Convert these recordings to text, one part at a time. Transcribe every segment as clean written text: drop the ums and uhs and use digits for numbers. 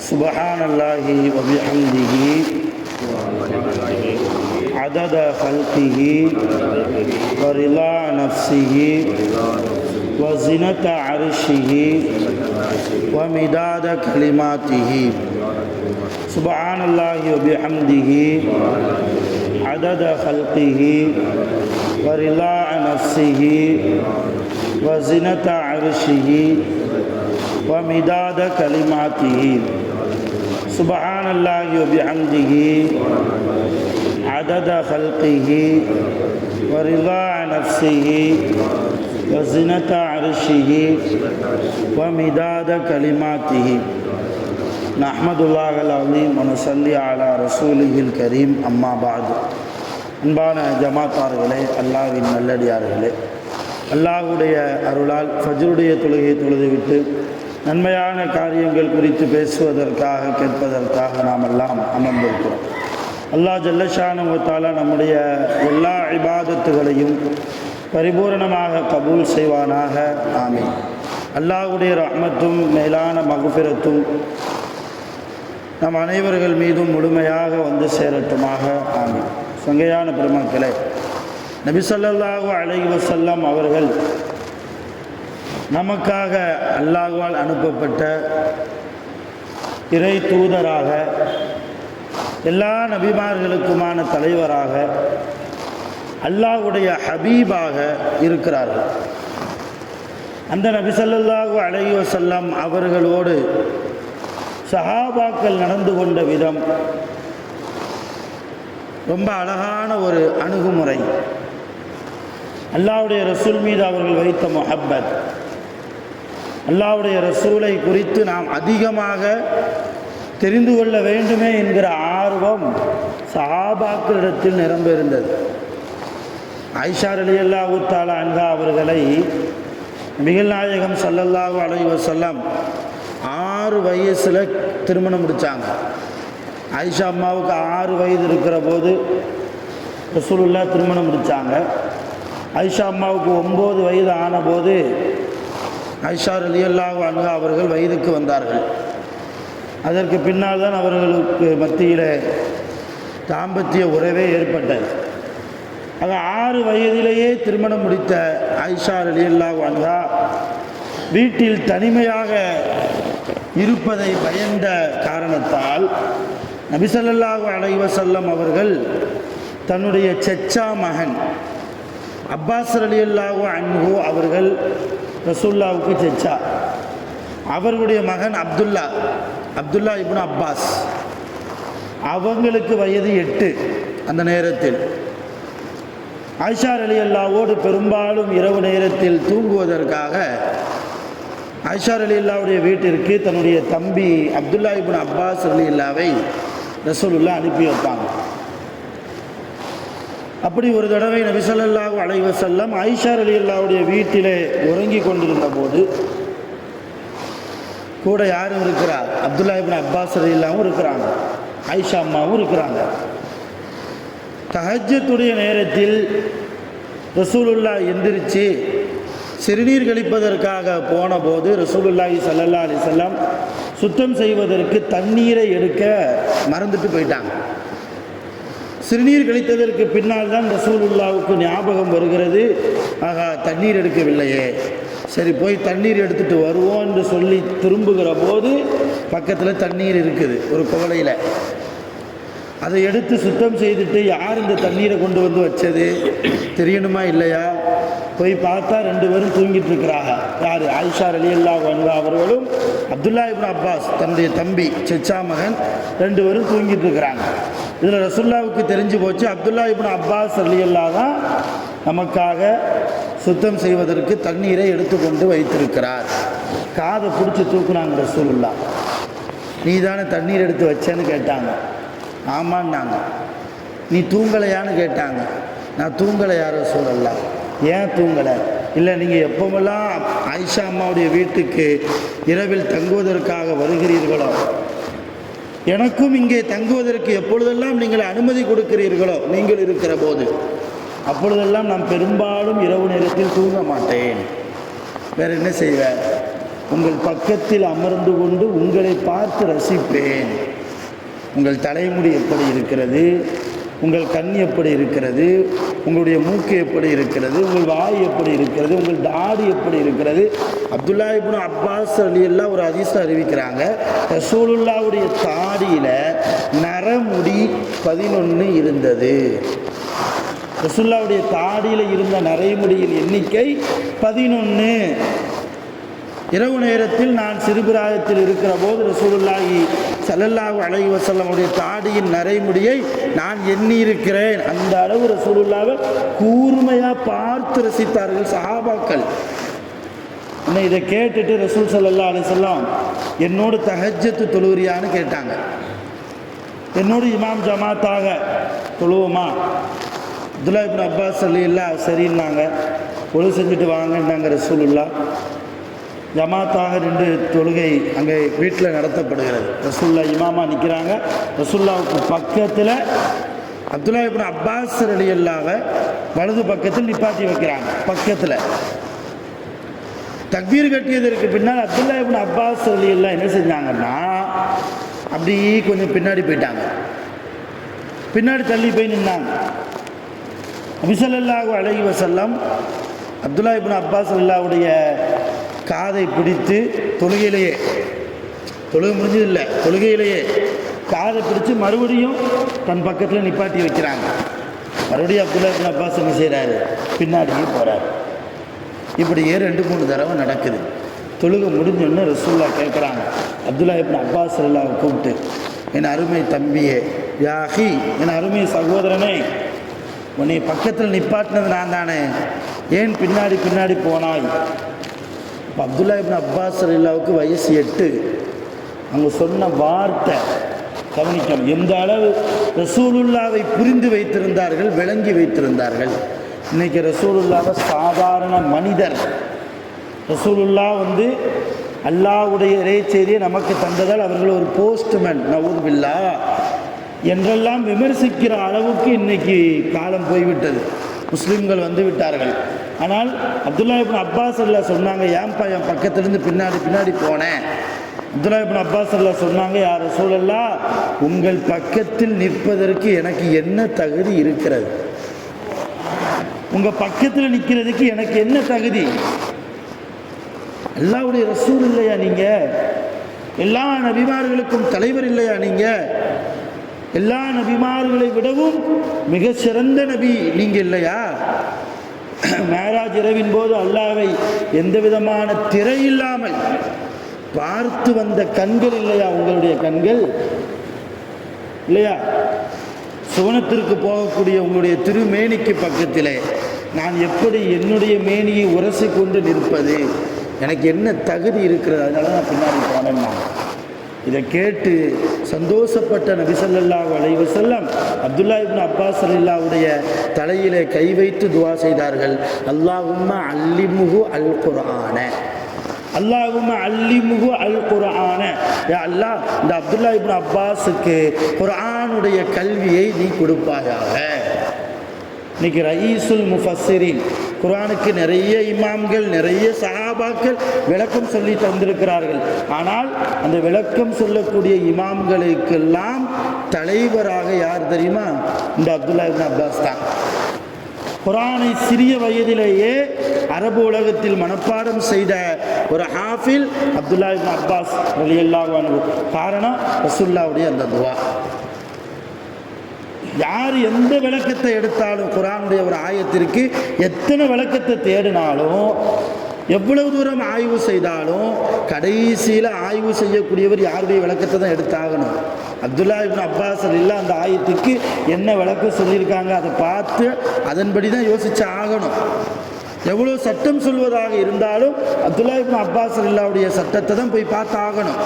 சுப்ஹானல்லாஹி வ பிஹம்திஹி அதத கல்கிஹி வ ரிலா நஃப்ஸிஹி வ ஸினத அர்ஷிஹி வ மிதாத கலிமாத்திஹி. சுப்ஹானல்லாஹி வ பிஹம்திஹி அதத கல்கிஹி வ ரிலா நஃப்ஸிஹி வ ஸினத அர்ஷிஹி வ மிதாத கலிமாத்திஹி. சுப்ஹானல்லாஹி வ பிஹம்திஹி அதத கல்கிஹி வ ரிலா நஃப்ஸிஹி வ ஸினத அர்ஷிஹி வ மிதாத கலிமாத்திஹி. நஹ்மதுல்லாஹல் அலீம் வ நுஸல்லி அலா ரசூலிஹில் கரீம். அம்மா பஅத். அன்பான ஜமாத்தார்களே, அல்லாஹ்வின் நல்லடியார்களே, அல்லாஹ்வுடைய அருளால் ஃபஜ்ருடைய தொழுகையை தொழுதுவிட்டு நன்மையான காரியங்கள் குறித்து பேசுவதற்காக கேட்பதற்காக நாம் எல்லாம் அமர்ந்திருக்கிறோம். அல்லாஹ் ஜல்லஷானஹு வ தஆலா நம்முடைய எல்லா இபாதத்துகளையும் பரிபூரணமாக கபூல் செய்வானாக. ஆமீன். அல்லாஹ்வுடைய ரஹ்மத்தும் மேலான மக்ஃபிரத்தும் நம் அனைவர்கள் மீதும் முழுமையாக வந்து சேரட்டுமாக. ஆமீன். சங்கையான பெருமக்களே, நபி ஸல்லல்லாஹு அலைஹி வஸல்லம் அவர்கள் நமக்காக அல்லாஹ்வால் அனுப்பப்பட்ட இறை தூதராக, எல்லா நபிமார்களுக்குமான தலைவராக, அல்லாஹ்வுடைய ஹபீபாக இருக்கிறார்கள். அந்த நபி ஸல்லல்லாஹு அலைஹி வஸல்லம் அவர்களோடு சஹாபாக்கள் நடந்து கொண்ட விதம் ரொம்ப அழகான ஒரு அணுகுமுறை. அல்லாஹ்வுடைய ரசூல் மீது அவர்கள் வைத்த முஹப்பத், அல்லாஹ்வுடைய ரசூலை குறித்து நாம் அதிகமாக தெரிந்து கொள்ள வேண்டுமே என்கிற ஆர்வம் சஹாபாக்களிடத்தில் நிரம்பியிருந்தது. ஆயிஷா ரலியல்லாஹு தஆலா அன்ஹா அவர்களை நபிகள் நாயகம் ஸல்லல்லாஹு அலைஹி வஸல்லம் 6 வயசில் திருமணம் முடித்தாங்க. ஆயிஷா அம்மாவுக்கு 6 வயது இருக்கிற போது ரசூலுல்லாஹ் திருமணம் முடித்தாங்க. ஆயிஷா அம்மாவுக்கு 9 வயது ஆனபோது ஆயிஷா ரலியல்லாஹு அன்ஹா அவர்கள் வயதுக்கு வந்தார்கள். அதற்கு பின்னால் தான் அவர்களுக்கு மத்தியில் தாம்பத்திய உறவே ஏற்பட்டது. ஆக 6 வயதிலேயே திருமணம் முடித்த ஆயிஷா ரலியல்லாஹு அன்ஹா வீட்டில் தனிமையாக இருப்பதை பயந்த காரணத்தால் நபி ஸல்லல்லாஹு அலைஹி வஸல்லம் அவர்கள் தன்னுடைய செச்சா மகன் அப்பாஸ் ரலியல்லாஹு அன்ஹு அவர்கள் ரசூலுல்லாஹ்வுக்கு செச்சா, அவர்களுடைய மகன் அப்துல்லா இப்னு அப்பாஸ், அவங்களுக்கு வயது 8. அந்த நேரத்தில் ஆயிஷா ரலியல்லாஹுவோடு பெரும்பாலும் இரவு நேரத்தில் தூங்குவதற்காக ஆயிஷா ரலியல்லாஹுடைய வீட்டிற்கு தன்னுடைய தம்பி அப்துல்லா இப்னு அப்பாஸ் ரலியல்லாஹை ரசூலுல்லாஹ் அனுப்பி வைப்பாங்க. அப்படி ஒரு தடவை நபி ஸல்லல்லாஹு அலைஹி வஸல்லம் ஆயிஷா ரலியல்லாஹுடைய வீட்டிலே உறங்கி கொண்டிருந்த போது கூட யாரும் இருக்கிறார்? அப்துல்லா இப்னு அப்பாஸ் ரலியல்லாஹுவும் இருக்கிறாங்க, ஆயிஷா அம்மாவும் இருக்கிறாங்க. தஹஜ்ஜுடைய நேரத்தில் ரசூலுல்லாஹ் எந்திரிச்சு சிறுநீர் கழிப்பதற்காக போன போது ரசூலுல்லாஹி ஸல்லல்லாஹு அலைஹி வஸல்லம் சுத்தம் செய்வதற்கு தண்ணீரை எடுக்க மறந்துட்டு போயிட்டாங்க. சிறுநீர் கழித்ததற்கு பின்னால் தான் ரசூலுல்லாஹ்வுக்கு ஞாபகம் வருகிறது, ஆகா தண்ணீர் எடுக்கவில்லையே, சரி போய் தண்ணீர் எடுத்துகிட்டு வருவோம் என்று சொல்லி திரும்புகிற போது பக்கத்தில் தண்ணீர் இருக்குது ஒரு குவளையில். அதை எடுத்து சுத்தம் செய்துட்டு யார் இந்த தண்ணீரை கொண்டு வந்து வச்சது தெரியணுமா இல்லையா? போய் பார்த்தா 2 பேரும் தூங்கிட்டு இருக்கிறாங்க. யார்? ஆயிஷா ரலியல்லாஹு அன்ஹா அவர்களும் அப்துல்லா இப்னு அப்பாஸ் தன்னுடைய தம்பி செச்சா மகன் 2 பேரும் தூங்கிட்டு இருக்கிறாங்க. இதில் ரசூலுல்லாஹ்வுக்கு தெரிஞ்சு போச்சு, அப்துல்லா இப்னு அப்பாஸ் ரலியல்லாஹு தான் நமக்காக சுத்தம் செய்வதற்கு தண்ணீரை எடுத்துக்கொண்டு வைத்திருக்கிறார். காதை பிடிச்சி தூக்குனாங்க ரசூலுல்லாஹ். நீ தானே தண்ணீர் எடுத்து வச்சேன்னு கேட்டாங்க. ஆமான்னாங்க. நீ தூங்கலையான்னு கேட்டாங்க. நான் தூங்கலை யார் ரசூலுல்லாஹ். ஏன் தூங்கலை? இல்லை, நீங்கள் எப்போவெல்லாம் ஆயிஷா அம்மாவுடைய வீட்டுக்கு இரவில் தங்குவதற்காக வருகிறீர்களோ, எனக்கும் இங்கே தங்குவதற்கு எப்பொழுதெல்லாம் நீங்கள் அனுமதி கொடுக்கிறீர்களோ நீங்கள் இருக்கிற போது, அப்பொழுதெல்லாம் நான் பெரும்பாலும் இரவு நேரத்தில் தூங்க மாட்டேன். வேறு என்ன செய்வேன்? உங்கள் பக்கத்தில் அமர்ந்து கொண்டு உங்களை பார்த்து ரசிப்பேன். உங்கள் தலைமுடி எப்படி இருக்கிறது, உங்கள் கண் எப்படி இருக்கிறது, உங்களுடைய மூக்கு எப்படி இருக்கிறது, உங்கள் வாய் எப்படி இருக்கிறது, உங்கள் தாடி எப்படி இருக்கிறது. அப்துல்லா இப்னு அப்பாஸ் ரலியல்லாஹு ஒரு ஹதீஸ் அறிவிக்கிறாங்க, ரசூலுல்லாஹ்வுடைய தாடியில் நரமுடி 11 இருந்தது. ரசூலுல்லாஹ்வுடைய தாடியில் இருந்த நரைமுடியின் எண்ணிக்கை 11. இரவு நேரத்தில் நான் சிறுபிராயத்தில் இருக்கிற போது ரசூலுல்லாஹி ஸல்லல்லாஹு அலைஹி வஸல்லமுடைய தாடியின் நரைமுடியை நான் எண்ணியிருக்கிறேன். அந்த அளவு ரசூலுல்லாஹ்வை கூர்மையாக பார்த்து ரசித்தார்கள் சஹாபாக்கள். இன்னும் இதை கேட்டுட்டு ரசூல் ஸல்லல்லாஹு அலைஹி வஸல்லம் என்னோடு தஹஜ்ஜத்து தொழுகிறியான்னு கேட்டாங்க. என்னோடு இமாம் ஜமாத்தாக தொழுவோமா? அப்துல்லா இப்னு அப்பாஸ் ரலியல்லாஹு சரின்னாங்க. ஒழு செஞ்சுட்டு வாங்கன்னாங்க ரசூலுல்லாஹ். ஜமாத்தாக 2 தொழுகை அங்கே வீட்டில் நடத்தப்படுகிறது. ரசூலுல்லாஹ் இமாமா நிற்கிறாங்க. ரசூலுல்லாஹ்வுக்கு பக்கத்தில் அப்துல்லா இப்னு அப்பாஸ் ரலியல்லாஹு வலது பக்கத்தில் நிப்பாட்டி வைக்கிறாங்க. பக்கத்தில் தக்பீர் கட்டியதற்கு பின்னால் அப்துல்லா இப்னு அப்பாஸ் ரலியல்லாஹு என்ன செஞ்சாங்கன்னா, அப்படி கொஞ்சம் பின்னாடி போயிட்டாங்க. பின்னாடி தள்ளி போய் நின்னாங்க. நபி ஸல்லல்லாஹு அலைஹி வஸல்லம் அப்துல்லா இப்னு அப்பாஸ் ரலியல்லாஹுடைய காதை பிடித்து தொழுகையிலேயே, தொழுகை முடிஞ்சதில்லை, தொழுகையிலேயே காதை பிடிச்சு மறுபடியும் தன் பக்கத்தில் நிப்பாட்டி வைக்கிறாங்க. மறுபடியும் அப்துல்லா இப்னு அப்பாஸ் என்ன செய்கிறாரு? பின்னாடியே போகிறார். இப்படியே 2-3 தடவை நடக்குது. தொழுகை முடிஞ்சோன்னு ரசூலுல்லாஹ் கேட்குறாங்க, அப்துல்லா இப்னு அப்பாஸ் ரலியல்லாஹு கூப்பிட்டு, என் அருமை தம்பியே, யாஹி, என் அருமை சகோதரனே, உன்னை பக்கத்தில் நிப்பாட்டினது நான் தானே, ஏன் பின்னாடி பின்னாடி போனாய்? இப்போ அப்துல்லா இப்னு அப்பாஸ் ரலியல்லாஹுக்கு வயசு 8. அவங்க சொன்ன வார்த்தை கவனிக்கணும். எந்த அளவு ரசூலுல்லாவை புரிந்து வைத்திருந்தார்கள், விளங்கி வைத்திருந்தார்கள். இன்றைக்கி ரசூலுல்லாவை சாதாரண மனிதர், ரசூலுல்லாஹ் அல்லாஹ்வுடைய இறைச்செய்தியை நமக்கு தந்ததால் அவர்கள் ஒரு போஸ்ட்மேன் நவூது பில்லாஹ் என்றெல்லாம் விமர்சிக்கிற அளவுக்கு இன்றைக்கி காலம் போய்விட்டது. முஸ்லீம்கள் வந்து விட்டார்கள். ஆனால் அப்துல்லா இப்னு அப்பாஸ் ரலியல்லாஹு சொன்னாங்க, ஏன்பா என் பக்கத்துலேருந்து பின்னாடி பின்னாடி போனேன்? அப்துல்லா இப்னு அப்பாஸ் ரலியல்லாஹு சொன்னாங்க, யா ரசூலல்லாஹ், உங்கள் பக்கத்தில் நிற்பதற்கு எனக்கு என்ன தகுதி இருக்கிறது? உங்கள் பக்கத்தில் நிற்கிறதுக்கு எனக்கு என்ன தகுதி? அல்லாஹ்வுடைய ரசூல் இல்லையா நீங்கள்? எல்லா நபிமார்களுக்கும் தலைவர் இல்லையா நீங்கள்? எல்லா நபிமார்களை விடவும் மிக சிறந்த நபி நீங்கள் இல்லையா? மேராஜ் இரவின் போது அல்லாஹ்வை எந்த விதமான திரை இல்லாமல் பார்த்து வந்த கண்கள் இல்லையா உங்களுடைய கண்கள்? இல்லையா? சுவனத்திற்கு போகக்கூடிய உங்களுடைய திருமேனிக்கு பக்கத்திலே நான் எப்படி என்னுடைய மேனியை உரசி கொண்டு நிற்பது? எனக்கு என்ன தகுதி இருக்கிறது? அதனால நான் பின்னாடி போனேன்னா. இதை கேட்டு சந்தோஷப்பட்ட நபி ஸல்லல்லாஹு அலைஹி வஸல்லம் அப்துல்லா இப்னு அப்பாஸ் ரலியல்லாஹுடைய தலையிலே கை வைத்து துஆ செய்தார்கள். அல்லாஹும்ம அல்லிமுஹு அல் குர்ஆன, அல்லாஹும்ம அல்லிமுஹு அல் குர்ஆன. யா அல்லாஹ், இந்த அப்துல்லா இப்னு அப்பாஸுக்கு குர்ஆனுடைய கல்வியை நீ கொடுப்பாயாக. இன்னைக்கு ரயீசுல் முஃபஸ்ஸிரீன், குர்ஆனுக்கு நிறைய இமாம்கள், நிறைய சஹாபாக்கள் விளக்கம் சொல்லி தந்திருக்கிறார்கள். ஆனால் அந்த விளக்கம் சொல்லக்கூடிய இமாம்களுக்கெல்லாம் தலைவராக யார் தெரியுமா? இந்த அப்துல்லா இப்னு அப்பாஸ் தான். குர்ஆனை சிறிய வயதிலேயே அரபு உலகத்தில் மனப்பாடம் செய்த ஒரு ஹாஃபில் அப்துல்லா இப்னு அப்பாஸ் ரலியல்லாஹு அன்ஹு. காரணம் ரசூலுல்லாஹ்வுடைய அந்த துஆ. யார் எந்த விளக்கத்தை எடுத்தாலும், குர்ஆனுடைய ஒரு ஆயத்திற்கு எத்தனை விளக்கத்தை தேடினாலும், எவ்வளவு தூரம் ஆய்வு செய்தாலும், கடைசியில் ஆய்வு செய்யக்கூடியவர் யாருடைய விளக்கத்தை தான் எடுத்தாகணும். அப்துல்லா இப்னு அப்பாஸ் ரலியல்லாஹு அந்த ஆயத்துக்கு என்ன விளக்கம் சொல்லியிருக்காங்க அதை பார்த்து அதன்படி தான் யோசிச்சு ஆகணும். எவ்வளோ சட்டம் சொல்வதாக இருந்தாலும் அப்துல்லா இப்னு அப்பாஸ் ரலியல்லாஹுடைய சட்டத்தை தான் போய் பார்த்தாகணும்.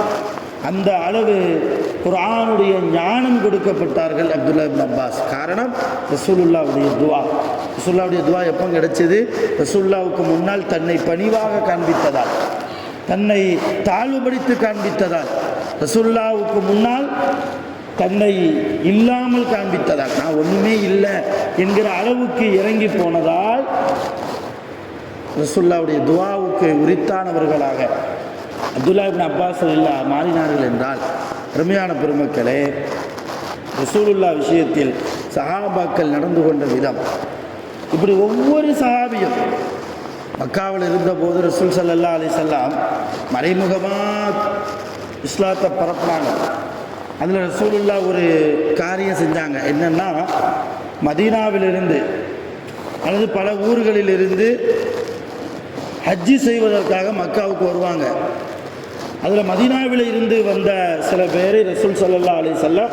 அந்த அளவு குர்ஆனுடைய ஞானம் கொடுக்கப்பட்டார்கள் அப்துல்லா இப்னு அப்பாஸ். காரணம் ரசூலுல்லாஹுடைய துஆ. ரசூலுல்லாஹுடைய துஆ எப்போ கிடைச்சது? ரசூலுல்லாஹுக்கு முன்னால் தன்னை பணிவாக காண்பித்ததால், தன்னை தாழ்வுபடுத்தி காண்பித்ததால், ரசூலுல்லாஹுக்கு முன்னால் தன்னை இல்லாமல் காண்பித்ததால், நான் ஒன்றுமே இல்லை என்கிற அளவுக்கு இறங்கி போனதால் ரசூலுல்லாஹுடைய துஆவுக்கு உரித்தானவர்களாக அப்துல்லா இப்னு அப்பாஸ் ரலியல்லாஹு மாறினார்கள் என்றால், அருமையான பெருமக்களே, ரசூலுல்லாஹ் விஷயத்தில் சஹாபாக்கள் நடந்து கொண்ட விதம், இப்படி ஒவ்வொரு சஹாபியும் மக்காவில் இருந்தபோது ரசூல் ஸல்லல்லாஹு அலைஹி வஸல்லம் மறைமுகமாக இஸ்லாத்தை பரப்புனாங்க. அதில் ரசூலுல்லாஹ் ஒரு காரியம் செஞ்சாங்க. என்னென்னா, மதீனாவிலிருந்து அல்லது பல ஊர்களிலிருந்து ஹஜ்ஜி செய்வதற்காக மக்காவுக்கு வருவாங்க. அதில் மதீனாவில் இருந்து வந்த சில பேரை ரசூல் ஸல்லல்லாஹு அலைஹி வஸல்லம்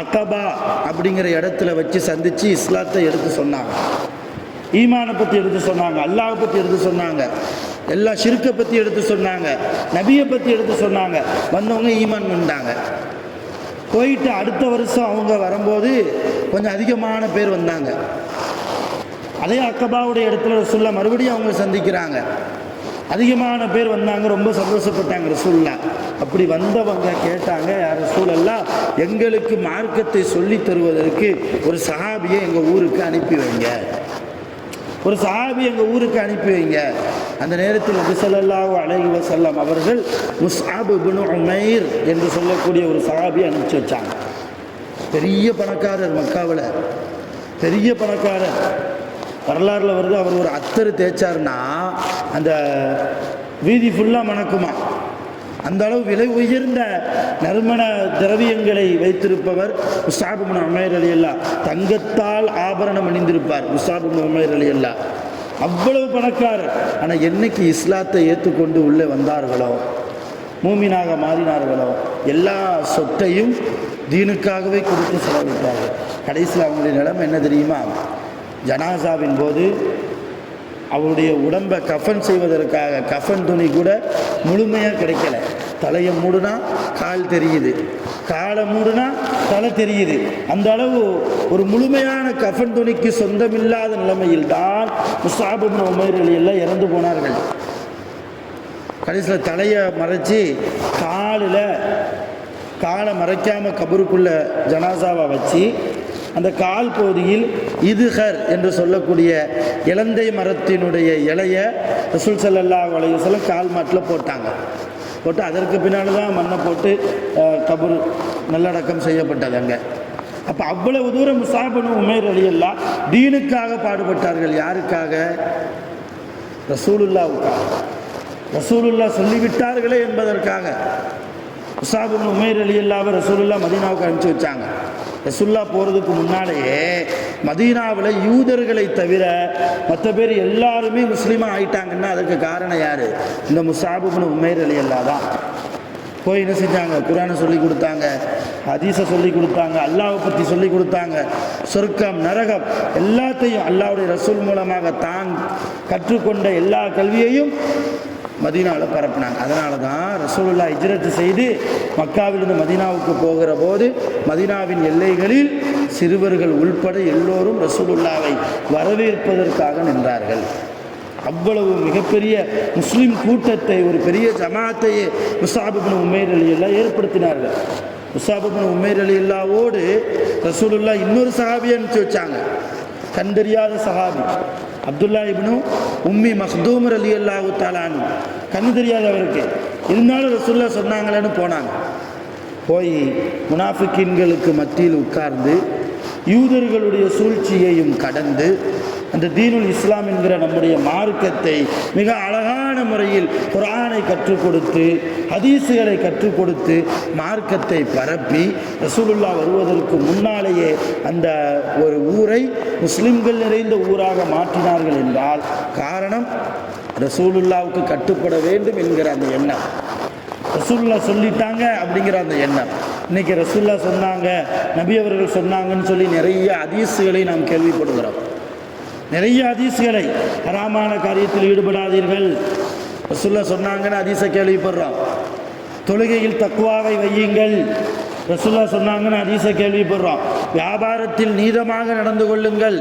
அக்கபா அப்படிங்கிற இடத்துல வச்சு சந்தித்து இஸ்லாத்தை எடுத்து சொன்னாங்க. ஈமானை பற்றி எடுத்து சொன்னாங்க, அல்லாஹ் பற்றி எடுத்து சொன்னாங்க, எல்லா ஷிர்க்கை பற்றி எடுத்து சொன்னாங்க, நபியை பற்றி எடுத்து சொன்னாங்க. வந்தவங்க ஈமான் கொண்டாங்க. போயிட்டு அடுத்த வருஷம் அவங்க வரும்போது கொஞ்சம் அதிகமான பேர் வந்தாங்க. அதே அக்கபாவுடைய இடத்துல ரசூலுல்லாஹ் மறுபடியும் அவங்க சந்திக்கிறாங்க. அதிகமான பேர் வந்தாங்க. ரொம்ப சந்தோஷப்பட்டாங்க ரசூலுல்லாஹ். அப்படி வந்தவங்க கேட்டாங்க, யார் ரசூலல்லாஹ், எங்களுக்கு மார்க்கத்தை சொல்லி தருவதற்கு ஒரு சஹாபியை எங்கள் ஊருக்கு அனுப்பி வைங்க, ஒரு சஹாபி எங்கள் ஊருக்கு அனுப்பி வைங்க. அந்த நேரத்தில் நபி ஸல்லல்லாஹு அலைஹி வஸல்லம் அவர்கள் முஸ்அப் இப்னு உமைர் என்று சொல்லக்கூடிய ஒரு சஹாபியை அனுப்பிச்சி வச்சாங்க. பெரிய பணக்காரர், மக்காவில் பெரிய பணக்காரர். வரலாறுல வருது, அவர் ஒரு அத்தர் தேய்ச்சார்னா அந்த வீதி ஃபுல்லாக மணக்குமா. அந்த அளவு விலை உயர்ந்த நறுமண திரவியங்களை வைத்திருப்பவர் முஸ்அப் இப்னு உமைர் ரலியல்லாஹு. தங்கத்தால் ஆபரணம் அணிந்திருப்பார் முஸ்அப் இப்னு உமைர் ரலியல்லாஹு. அவ்வளவு பணக்காரர். ஆனால் என்னைக்கு இஸ்லாத்தை ஏற்றுக்கொண்டு உள்ளே வந்தார்களோ, மூமினாக மாறினார்களோ, எல்லா சொத்தையும் தீனுக்காகவே கொடுத்து செலவிட்டார்கள். கடைசியில் அவங்களுடைய நிலைமை என்ன தெரியுமா? ஜனாசாவின் போது அவருடைய உடம்பை கஃன் செய்வதற்காக கஃன் துணி கூட முழுமையாக கிடைக்கல. தலையை மூடுனா கால் தெரியுது, காலை மூடுனா தலை தெரியுது. அந்த அளவு ஒரு முழுமையான கஃன் துணிக்கு சொந்தமில்லாத நிலைமையில் தான் முஸ்அப் இப்னு உமைர் ரலியல்லாஹு இறந்து போனார்கள். கடைசியில் தலையை மறைச்சி காலை மறைக்காமல் கபருக்குள்ள ஜனாசாவை வச்சு அந்த கால் பகுதியில் இதுஹர் என்று சொல்லக்கூடிய இலந்தை மரத்தினுடைய இலையை ரசூல் ஸல்லல்லாஹு அலைஹி வஸல்லம் கால் மாட்டில் போட்டாங்க. போட்டு அதற்கு பின்னால் தான் மண்ணை போட்டு கபர் நல்லடக்கம் செய்யப்பட்டது அங்கே. அப்போ அவ்வளவு தூரம் முஸ்அப் இப்னு உமைர் ரலியல்லாஹு தீனுக்காக பாடுபட்டார்கள். யாருக்காக? ரசூலுல்லாஹ்வுக்காக. ரசூலுல்லாஹ் சொல்லிவிட்டார்களே என்பதற்காக முஸ்அப் இப்னு உமைர் ரலியல்லாஹு ரசூலுல்லாஹ் மதீனாவுக்கு அனுப்பிச்சி வச்சாங்க. ரசூலுல்லாஹ் போகிறதுக்கு முன்னாலேயே மதீனாவில் யூதர்களை தவிர மற்ற பேர் எல்லாருமே முஸ்லீமாக ஆயிட்டாங்கன்னா அதுக்கு காரணம் யார்? இந்த முஸ்அப் இப்னு உமைர் ரலியல்லாஹு தான். போய் என்ன செஞ்சாங்க? குர்ஆனை சொல்லி கொடுத்தாங்க, ஹதீஸை சொல்லி கொடுத்தாங்க, அல்லாஹ்வை பற்றி சொல்லி கொடுத்தாங்க. சொர்க்கம் நரகம் எல்லாத்தையும் அல்லாஹ்வுடைய ரசூல் மூலமாக தான் கற்றுக்கொண்ட எல்லா கல்வியையும் மதீனாவில் பரப்பினாங்க. அதனால தான் ரசூலுல்லாஹ் ஹிஜ்ரத் செய்து மக்காவிலிருந்து மதீனாவுக்கு போகிற போது மதீனாவின் எல்லைகளில் சிறுவர்கள் உள்பட எல்லோரும் ரசூலுல்லாவை வரவேற்பதற்காக நின்றார்கள். அவ்வளவு மிகப்பெரிய முஸ்லீம் கூட்டத்தை, ஒரு பெரிய ஜமாத்தையே முஸ்அப் இப்னு உமைர் ரலியல்லாஹு ஏற்படுத்தினார்கள். முஸ்அப் இப்னு உமைர் ரலியல்லாஹுவோடு ரசூலுல்லாஹ் இன்னொரு சஹாபியை அனுப்பிச்சு வச்சாங்க. கண்டறியாத சஹாபி அப்துல்லா இப்னு உம்மி மக்தூம் ரலியல்லாஹு தஆலா அன்ஹு. கண்ணு தெரியாதவருக்கு இருந்தாலும் ரசூலுல்லாஹ் சொன்னாங்களேன்னு போனாங்க. போய் முனாஃபிக்கீன்களுக்கு மத்தியில் உட்கார்ந்து யூதர்களுடைய சூழ்ச்சியையும் கடந்து அந்த தீனுல் இஸ்லாம் என்கிற நம்முடைய மார்க்கத்தை மிக அழகான முறையில் குர்ஆனை கற்றுக் கொடுத்து ஹதீஸுகளை கற்றுக் கொடுத்து மார்க்கத்தை பரப்பி ரசூலுல்லாஹ் வருவதற்கு முன்னாலேயே அந்த ஒரு ஊரை முஸ்லிம்கள் நிறைந்த ஊராக மாற்றினார்கள் என்றால் காரணம் ரசூலுல்லாவுக்கு கட்டுப்பட வேண்டும் என்கிற அந்த எண்ணம். ரசூலுல்லாஹ் சொல்லிட்டாங்க அப்படிங்கிற அந்த எண்ணம். இன்றைக்கி ரசூலுல்லாஹ் சொன்னாங்க, நபி அவர்கள் சொன்னாங்கன்னு சொல்லி நிறைய ஹதீஸுகளை நாம் கேள்விப்படுகிறோம். நிறைய ஹதீஸ்களை ஹராமான காரியத்தில் ஈடுபடாதீர்கள் ரசூலுல்லாஹ் சொன்னாங்கன்னு ஹதீஸை கேள்விப்படுறோம். தொழுகையில் தக்வாவை வையுங்கள் ரசூலுல்லாஹ் சொன்னாங்கன்னு ஹதீஸை கேள்விப்படுறோம். வியாபாரத்தில் நீதமாக நடந்து கொள்ளுங்கள்,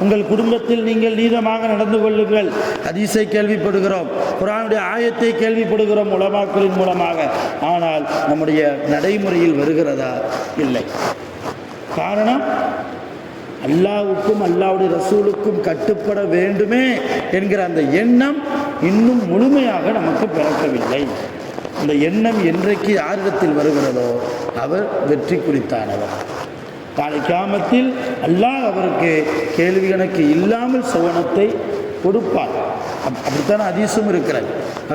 உங்கள் குடும்பத்தில் நீங்கள் நீதமாக நடந்து கொள்ளுங்கள் ஹதீஸை கேள்விப்படுகிறோம். குர்ஆனுடைய ஆயத்தை கேள்விப்படுகிறோம் உலமாக்களின் மூலமாக. ஆனால் நம்முடைய நடைமுறையில் வருகிறதா? இல்லை. காரணம், அல்லாஹ்வுக்கும் அல்லாஹ்வுடைய ரசூலுக்கும் கட்டுப்பட வேண்டுமே என்கிற அந்த எண்ணம் இன்னும் முழுமையாக நமக்கு பிறக்கவில்லை. அந்த எண்ணம் என்றைக்கு யாரிடத்தில் வருகிறதோ அவர் வெற்றி குறித்தானவர். நாளை கியாமத்தில் அல்லாஹ் அவருக்கு கேள்வி கணக்கு இல்லாமல் சுவனத்தை கொடுப்பார். அப்படித்தான் ஹதீஸும் இருக்கிறது.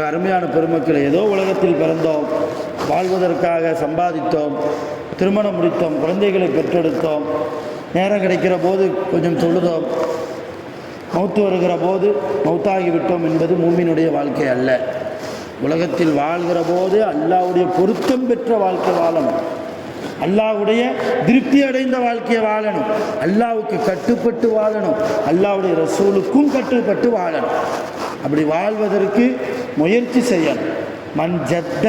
அருமையான பெருமக்களை, ஏதோ உலகத்தில் பிறந்தோம், வாழ்வதற்காக சம்பாதித்தோம், திருமணம் முடித்தோம், குழந்தைகளை பெற்றெடுத்தோம், நேரம் கிடைக்கிற போது கொஞ்சம் தொழுதோம், மௌத்து வருகிற போது மௌத்தாகிவிட்டோம் என்பது மூமினுடைய வாழ்க்கை அல்ல. உலகத்தில் வாழ்கிற போது அல்லாஹ்வுடைய பொருத்தம் பெற்ற வாழ்க்கை வாழணும், அல்லாஹ்வுடைய திருப்தி அடைந்த வாழ்க்கையை வாழணும், அல்லாஹ்வுக்கு கட்டுப்பட்டு வாழணும், அல்லாஹ்வுடைய ரசூலுக்கும் கட்டுப்பட்டு வாழணும். அப்படி வாழ்வதற்கு முயற்சி செய்யணும். மன்ஜத்த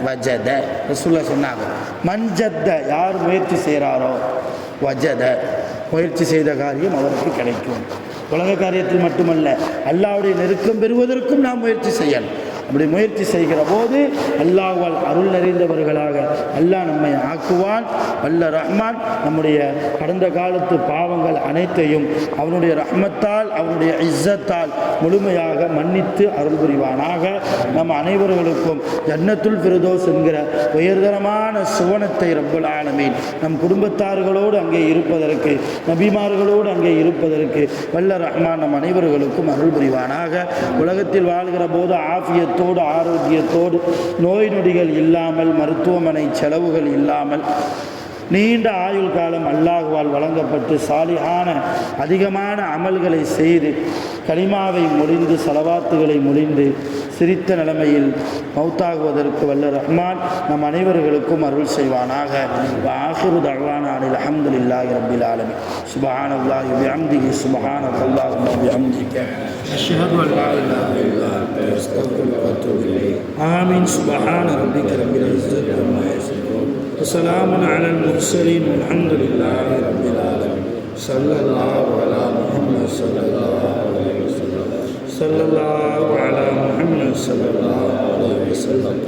வஜத ரசூலுல்லாஹ் சொன்னாங்க. மன்ஜத்த யார் முயற்சி செய்கிறாரோ வஜத முயற்சி செய்த காரியம் அவருக்கு கிடைக்கும். உலக காரியத்தில் மட்டுமல்ல, அல்லாஹ்வுடைய நெருக்கம் பெறுவதற்கும் நாம் முயற்சி செய்யணும். அப்படி முயற்சி செய்கிற போது அல்லாஹ்வால் அருள் நிறைந்தவர்களாக அல்லாஹ் நம்மை ஆக்குவான். வல்ல ரஹ்மான் நம்முடைய கடந்த காலத்து பாவங்கள் அனைத்தையும் அவனுடைய ரஹ்மத்தால் அவனுடைய இஸ்ஸத்தால் முழுமையாக மன்னித்து அருள் புரிவானாக. நம் அனைவர்களுக்கும் ஜன்னத்துல் ஃபிர்தௌஸ் என்கிற உயர்தரமான சுவனத்தை ரப்புல் ஆலமீன் நம் குடும்பத்தார்களோடு அங்கே இருப்பதற்கு, நபிமார்களோடு அங்கே இருப்பதற்கு வல்ல ரஹ்மான் நம் அனைவர்களுக்கும் அருள் புரிவானாக. உலகத்தில் வாழ்கிற போது ஆஃபியத்தோடு ஆரோக்கியத்தோடு நோய் நொடிகள் இல்லாமல், மருத்துவமனை செலவுகள் இல்லாமல், நீண்ட ஆயுள் காலம் அல்லாஹ்வால் வழங்கப்பட்டு சாலிஹான அதிகமான அமல்களை செய்து கலிமாவை மொழிந்து சலவாத்துகளை மொழிந்து சிரித்த நிலைமையில் மௌத்தாகுவதற்கு வல்ல ரஹ்மான் நம் அனைவர்களுக்கும் அருள் செய்வானாக. ஆஹிரு தஅவானா அனில் அல்ஹம்துலில்லாஹி ரப்பில் ஆலமீன். சுப்ஹானல்லாஹி வ பிஹம்திஹி சுப்ஹானல்லாஹி வ பிஹம்திஹி அஷ்ஹது அன் லா இலாஹா இல்லா அன்த அஸ்தக்ஃபிருக வ அத்தூபு இலைக். ஆமீன். சுப்ஹான ரப்பிக ரப்பில் இஸ்ஸத்தி அம்மா யசிஃபூன் வ ஸலாமுன் அலல் முர்ஸலீன் வல்ஹம்துலில்லாஹி ரப்பில் ஆலமீன். ஸல்லல்லாஹு அலா முஹம்மத் ஸல்லல்லாஹு அலைஹி வஸல்லம். ஸல்லல்லாஹு அலா முஹம்மத் ஸல்லல்லாஹு அலைஹி வஸல்லம்.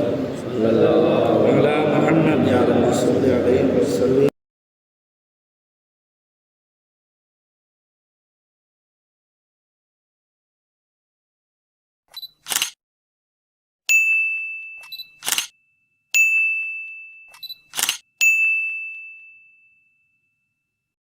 ஸல்லல்லாஹு அலா முஹம்மத் யா ரப்பி ஸல்லி அலைஹி வஸல்லம்.